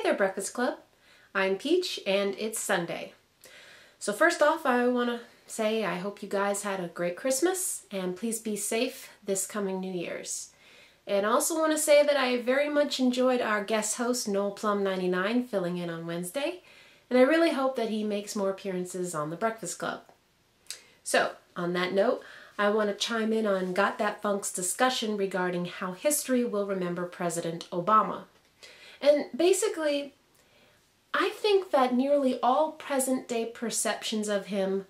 Hey there, Breakfast Club. I'm Peach, and it's Sunday. So first off, I want to say I hope you guys had a great Christmas, and please be safe this coming New Year's. And I also want to say that I very much enjoyed our guest host, Noel Plum99, filling in on Wednesday, and I really hope that he makes more appearances on the Breakfast Club. So, on that note, I want to chime in on Got That Funk's discussion regarding how history will remember President Obama. And basically, I think that nearly all present-day perceptions of him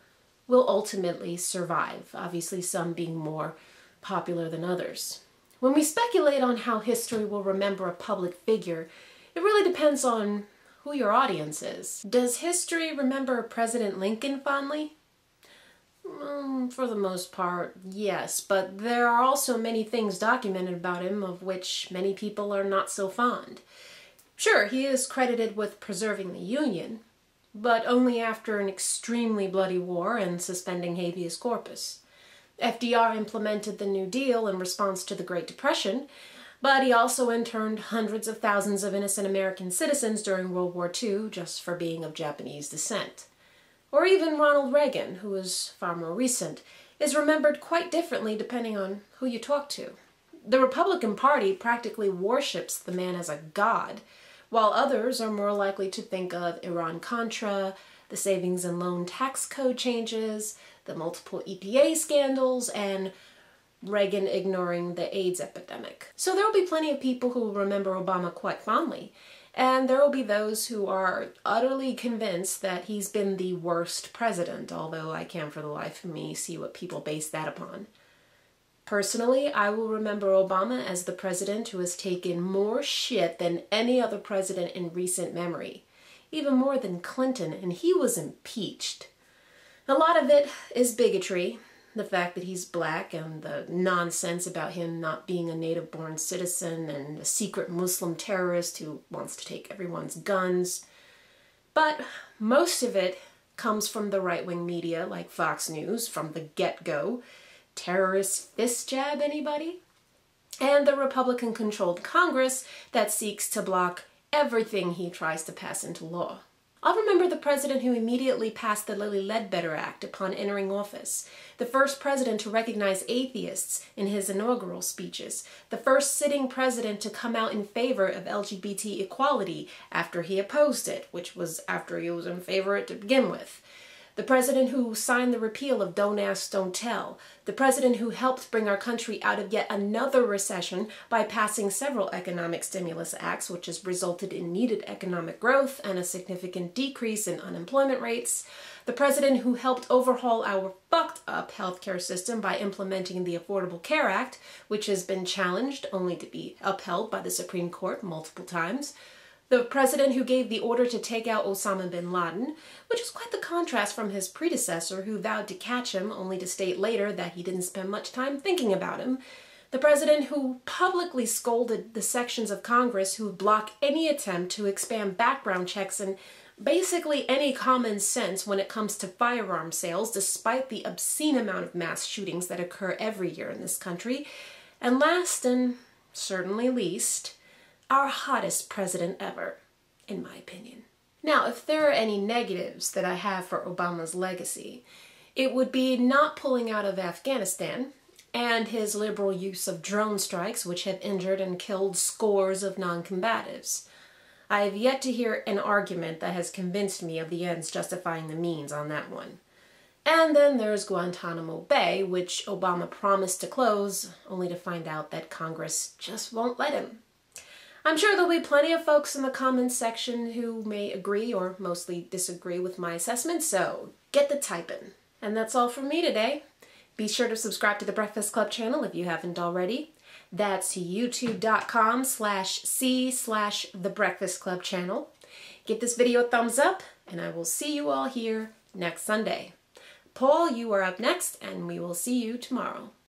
will ultimately survive, obviously some being more popular than others. When we speculate on how history will remember a public figure, it really depends on who your audience is. Does history remember President Lincoln fondly? For the most part, yes, but there are also many things documented about him of which many people are not so fond. Sure, he is credited with preserving the Union, but only after an extremely bloody war and suspending habeas corpus. FDR implemented the New Deal in response to the Great Depression, but he also interned hundreds of thousands of innocent American citizens during World War II just for being of Japanese descent. Or even Ronald Reagan, who is far more recent, is remembered quite differently depending on who you talk to. The Republican Party practically worships the man as a god, while others are more likely to think of Iran-Contra, the savings and loan tax code changes, the multiple EPA scandals, and Reagan ignoring the AIDS epidemic. So there will be plenty of people who will remember Obama quite fondly, and there will be those who are utterly convinced that he's been the worst president, although I can't for the life of me see what people base that upon. Personally, I will remember Obama as the president who has taken more shit than any other president in recent memory, even more than Clinton, and he was impeached. A lot of it is bigotry, the fact that he's black and the nonsense about him not being a native-born citizen and a secret Muslim terrorist who wants to take everyone's guns. But most of it comes from the right-wing media like Fox News from the get-go. Terrorist fist jab, anybody? And the Republican-controlled Congress that seeks to block everything he tries to pass into law. I'll remember the president who immediately passed the Lilly Ledbetter Act upon entering office, the first president to recognize atheists in his inaugural speeches, the first sitting president to come out in favor of LGBT equality after he opposed it, which was after he was in favor of it to begin with. The president who signed the repeal of Don't Ask, Don't Tell. The president who helped bring our country out of yet another recession by passing several economic stimulus acts, which has resulted in needed economic growth and a significant decrease in unemployment rates. The president who helped overhaul our fucked up healthcare system by implementing the Affordable Care Act, which has been challenged only to be upheld by the Supreme Court multiple times. The president who gave the order to take out Osama bin Laden, which is quite the contrast from his predecessor who vowed to catch him only to state later that he didn't spend much time thinking about him. The president who publicly scolded the sections of Congress who block any attempt to expand background checks and basically any common sense when it comes to firearm sales, despite the obscene amount of mass shootings that occur every year in this country. And last, and certainly least, our hottest president ever, in my opinion. Now, if there are any negatives that I have for Obama's legacy, it would be not pulling out of Afghanistan and his liberal use of drone strikes, which have injured and killed scores of non-combatives. I have yet to hear an argument that has convinced me of the ends justifying the means on that one. And then there's Guantanamo Bay, which Obama promised to close, only to find out that Congress just won't let him. I'm sure there'll be plenty of folks in the comments section who may agree or mostly disagree with my assessment, so get the typing. And that's all from me today. Be sure to subscribe to the Breakfast Club channel if you haven't already. That's youtube.com/c/The Breakfast Club channel. Give this video a thumbs up, and I will see you all here next Sunday. Paul, you are up next, and we will see you tomorrow.